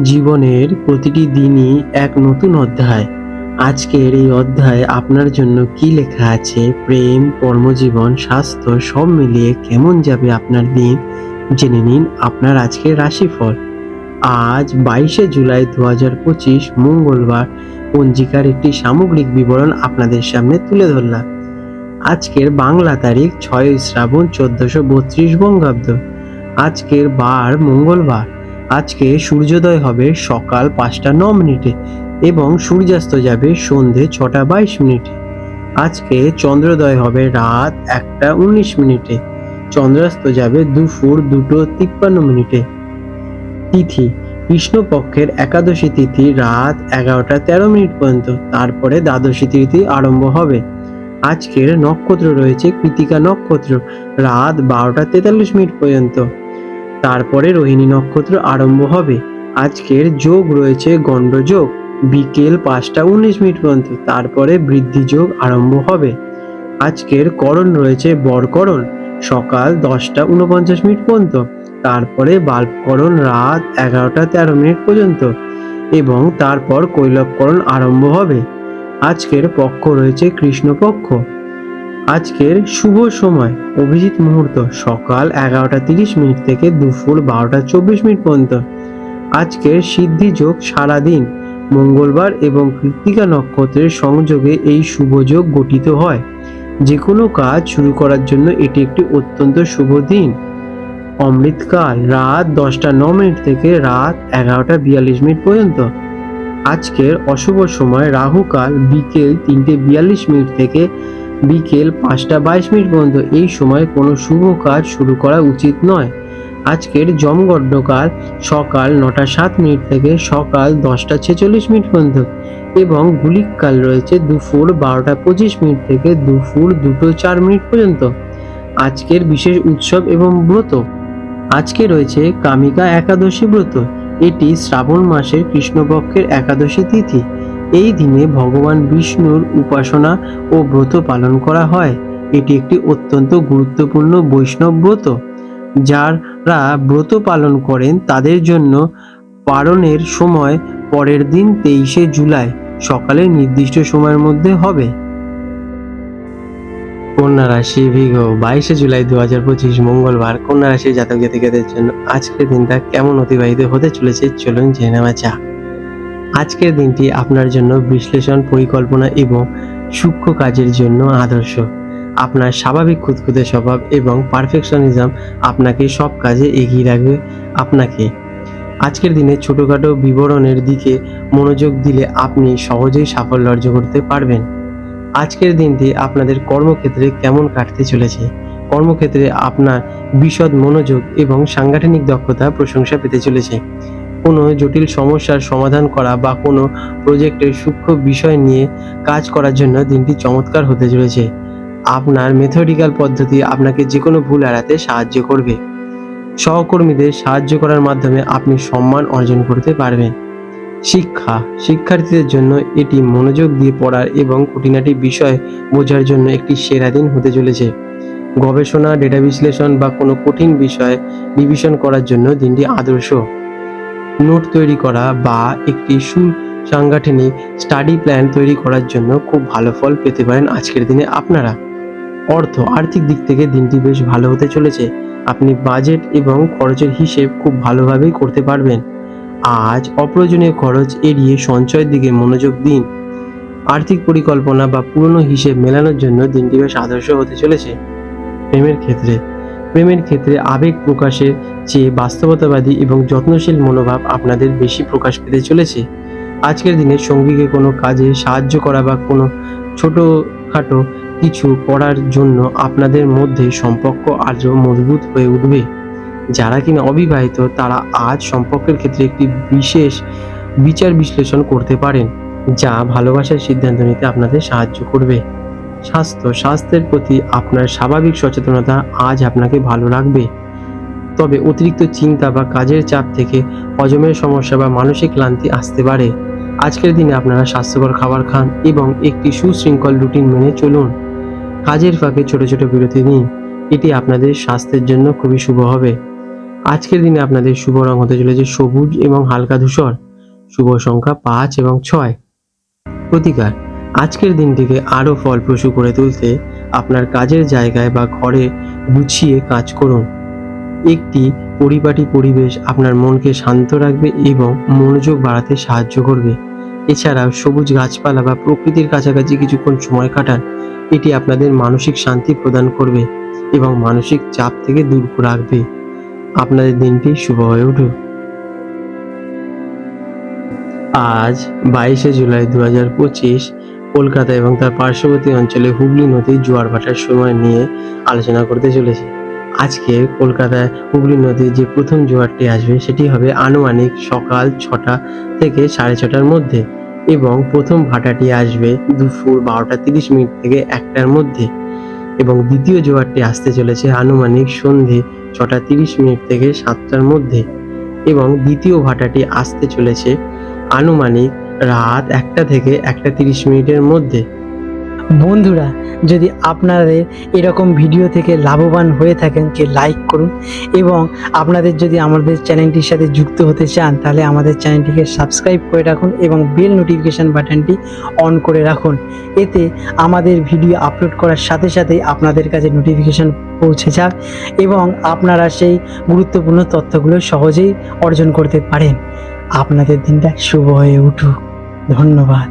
জীবনের প্রতিটি দিনই এক নতুন অধ্যায়। আজকের এই অধ্যায়ে আপনার জন্য কি লেখা আছে, প্রেম, কর্মজীবন, স্বাস্থ্য সব মিলিয়ে কেমন যাবে আপনার দিন, জেনে নিন আপনার আজকের রাশিফল। আজ 22শে জুলাই 2025 মঙ্গলবার পঞ্জিকার একটি সামগ্রিক বিবরণ আপনাদের সামনে তুলে ধরলাম। আজকের বাংলা তারিখ 6 শ্রাবণ 1432 বঙ্গাব্দ। আজকের বার মঙ্গলবার। আজকে সূর্যোদয় হবে সকাল 5টা 9 মিনিটে এবং সূর্যাস্ত যাবে সন্ধে 6টা 22 মিনিটে। আজকে চন্দ্রোদয় হবে রাত 1টা 19 মিনিটে, চন্দ্রাস্ত যাবে দুপুর 2টো 53 মিনিটে। তিথি কৃষ্ণপক্ষের একাদশী তিথি রাত 11টা 13 মিনিট পর্যন্ত, তারপরে দ্বাদশী তিথি আরম্ভ হবে। আজকের নক্ষত্র রয়েছে কৃতিকা নক্ষত্র রাত 12টা 43 মিনিট পর্যন্ত, তারপরে রোহিণী নক্ষত্র আরম্ভ হবে। আজকের যোগ রয়েছে গণ্ড যোগ বিকেল 5টা 19 মিনিট পর্যন্ত, তারপরে বৃদ্ধি যোগ আরম্ভ হবে। আজকের করণ রয়েছে বরকরণ সকাল 10টা 49 মিনিট পর্যন্ত, তারপরে বাল্বকরণ রাত 11টা 13 মিনিট পর্যন্ত এবং তারপর কৈলবকরণ আরম্ভ হবে। আজকের পক্ষ রয়েছে কৃষ্ণপক্ষ। আজকের শুভ সময় অভিজিৎ মুহূর্ত সকাল 11টা 30 মিনিট থেকে দুপুর 12টা 24 মিনিট পর্যন্ত। আজকের সিদ্ধি যোগ সারাদিন। মঙ্গলবার এবং কৃত্তিকা নক্ষত্রের সংযোগে এই শুভ যোগ গঠিত হয়। যে কোনো কাজ শুরু করার জন্য এটি একটি অত্যন্ত শুভ দিন। অমৃতকাল রাত 10টা 9 মিনিট থেকে রাত 11টা 42 মিনিট পর্যন্ত। আজকের অশুভ সময় রাহুকাল বিকেল 3টে 42 মিনিট থেকে বিকেল 5টা 22 মিনিট পর্যন্ত। এই সময় কোনো শুভ কাজ শুরু করা উচিত নয়। আজকের যমগণ্ডকাল সকাল 9টা 7 মিনিট থেকে সকাল 10টা 46 মিনিট পর্যন্ত এবং গুলিককাল রয়েছে দুপুর 12টা 25 মিনিট থেকে দুপুর 2টো 4 মিনিট পর্যন্ত। আজকের বিশেষ উৎসব এবং ব্রত। আজকে রয়েছে কামিকা একাদশী ব্রত। এটি শ্রাবণ মাসের কৃষ্ণপক্ষের একাদশী তিথি। এই দিনে ভগবান বিষ্ণুর উপাসনা ও ব্রত পালন করা হয়। এটি একটি অত্যন্ত গুরুত্বপূর্ণ বৈষ্ণব ব্রত। যারা ব্রত পালন করেন তাদের জন্য পালনের সময় পরের দিন 23শে জুলাই সকালে নির্দিষ্ট সময়ের মধ্যে হবে। কন্যা রাশি ভিগো 22শে জুলাই 2025 মঙ্গলবার কন্যা রাশির জাতক জাতিকাদের জন্য আজকের দিনটা কেমন অতিবাহিত হতে চলেছে চলুন জেনে নেওয়া যাক। আজকের দিনটি আপনার জন্য বিশ্লেষণ, পরিকল্পনা এবং সূক্ষ্ম কাজের জন্য আদর্শ। আপনার স্বাভাবিক খুঁতখুঁতে স্বভাব এবং পারফেকশনিজম আপনাকে সব কাজে এগিয়ে রাখবে। আপনাকে আজকের দিনে ছোটখাটো বিবরণের দিকে মনোযোগ দিলে আপনি সহজেই সাফল্য অর্জন করতে পারবেন। আজকের দিনটি আপনাদের কর্মক্ষেত্রে কেমন কাটতে চলেছে। কর্মক্ষেত্রে আপনার বিশদ মনোযোগ এবং সাংগঠনিক দক্ষতা প্রশংসা পেতে চলেছে। কোনো জটিল সমস্যার সমাধান করা বা কোনো প্রজেক্টের সূক্ষ্ম বিষয় নিয়ে কাজ করার জন্য দিনটি চমৎকার হতে চলেছে। আপনার মেথডিক্যাল পদ্ধতি আপনাকে যে কোনো ভুল এড়াতে সাহায্য করবে। সহকর্মীদের সাহায্য করার মাধ্যমে আপনি সম্মান অর্জন করতে পারবেন। শিক্ষার্থীদের জন্য এটি মনোযোগ দিয়ে পড়ার এবং খুঁটিনাটি বিষয় বোঝার জন্য একটি সেরা দিন হতে চলেছে। গবেষণা, ডেটা বিশ্লেষণ বা কোনো কঠিন বিষয় রিভিশন করার জন্য দিনটি আদর্শ। নোট তৈরি করা বা একটি সুসাংগঠনিক স্টাডি প্ল্যান তৈরি করার জন্য খুব ভালো ফল পেতে পারেন আজকের দিনে আপনারা। আর্থিক দিক থেকে দিনটি বেশ ভালো হতে চলেছে। আপনি বাজেট এবং খরচের হিসেব খুব ভালোভাবেই করতে পারবেন। আজ অপ্রয়োজনীয় খরচ এড়িয়ে সঞ্চয়ের দিকে মনোযোগ দিন। আর্থিক পরিকল্পনা বা পুরনো হিসেব মেলানোর জন্য দিনটি বেশ আদর্শ হতে চলেছে। প্রেমের ক্ষেত্রে আবেগ প্রকাশের চেয়ে বাস্তবতাবাদী এবং যত্নশীল মনোভাব আপনাদের বেশি প্রকাশ পেতে চলেছে। আজকের দিনে সঙ্গীকে কোনো কাজে সাহায্য করা বা কোনো ছোটোখাটো কিছু করার জন্য আপনাদের মধ্যে সম্পর্ক আজও মজবুত হয়ে উঠবে। যারা কিনা অবিবাহিত তারা আজ সম্পর্কের ক্ষেত্রে একটি বিশেষ বিচার বিশ্লেষণ করতে পারেন, যা ভালোবাসার সিদ্ধান্ত নিতে আপনাদের সাহায্য করবে। স্বাস্থ্যের প্রতি আপনার স্বাভাবিক সচেতনতা আজ আপনাকে ভালো রাখবে। তবে অতিরিক্ত চিন্তা বা কাজের চাপ থেকে হজমের সমস্যা বা মানসিক ক্লান্তি আসতে পারে। আজকের দিনে আপনারা স্বাস্থ্যকর খাবার খান এবং একটি সুশৃঙ্খল রুটিন মেনে চলুন। কাজের ফাঁকে ছোট ছোট বিরতি নিন, এটি আপনাদের স্বাস্থ্যের জন্য খুবই শুভ হবে। আজকের দিনে আপনাদের শুভ রং হতে চলেছে সবুজ এবং হালকা ধূসর। শুভ সংখ্যা 5 এবং 6। প্রতিকার, আজকের দিনটিকে আরও ফলপ্রসূ করে তুলতে আপনার কাজের জায়গায় বা ঘরে গুছিয়ে কাজ করুন। একটি পরিপাটি পরিবেশ আপনার মনকে শান্ত রাখবে এবং মনোযোগ বাড়াতে সাহায্য করবে। এছাড়াও সবুজ গাছপালা বা প্রকৃতির কাছাকাছি কিছুক্ষণ সময় কাটান। এটি আপনাদের মানসিক শান্তি প্রদান করবে এবং মানসিক চাপ থেকে দূর রাখবে। আপনাদের দিনটি শুভ হয়ে উঠুক। আজ 22শে জুলাই 2025 কলকাতা এবং তার পার্শ্ববর্তী অঞ্চলে হুগলি নদীর জোয়ার ভাটার সময় নিয়ে আলোচনা করতে চলেছি। আজকে কলকাতায় হুগলি নদীর যে প্রথম জোয়ারটি আসবে সেটি হবে আনুমানিক সকাল 6টা থেকে 6:30টার মধ্যে এবং প্রথম ভাটাটি আসবে দুপুর 12:30 থেকে 1টার মধ্যে এবং দ্বিতীয় জোয়ারটি আসতে চলেছে আনুমানিক সন্ধে 6:30 থেকে 7টার মধ্যে এবং দ্বিতীয় ভাটাটি আসতে চলেছে আনুমানিক রাত 1টা থেকে 1:30 মধ্যে। বন্ধুরা, যদি আপনাদের এরকম ভিডিও থেকে লাভবান হয়ে থাকেন কে লাইক করুন এবং আপনাদের যদি আমাদের চ্যানেলটির সাথে যুক্ত হতে চান তাহলে আমাদের চ্যানেলটিকে সাবস্ক্রাইব করে রাখুন এবং বেল নোটিফিকেশান বাটনটি অন করে রাখুন। এতে আমাদের ভিডিও আপলোড করার সাথে সাথেই আপনাদের কাছে নোটিফিকেশান পৌঁছে যাক এবং আপনারা সেই গুরুত্বপূর্ণ তথ্যগুলো সহজেই অর্জন করতে পারেন। আপনাদের দিনটা শুভ হয়ে উঠুক। ধন্যবাদ।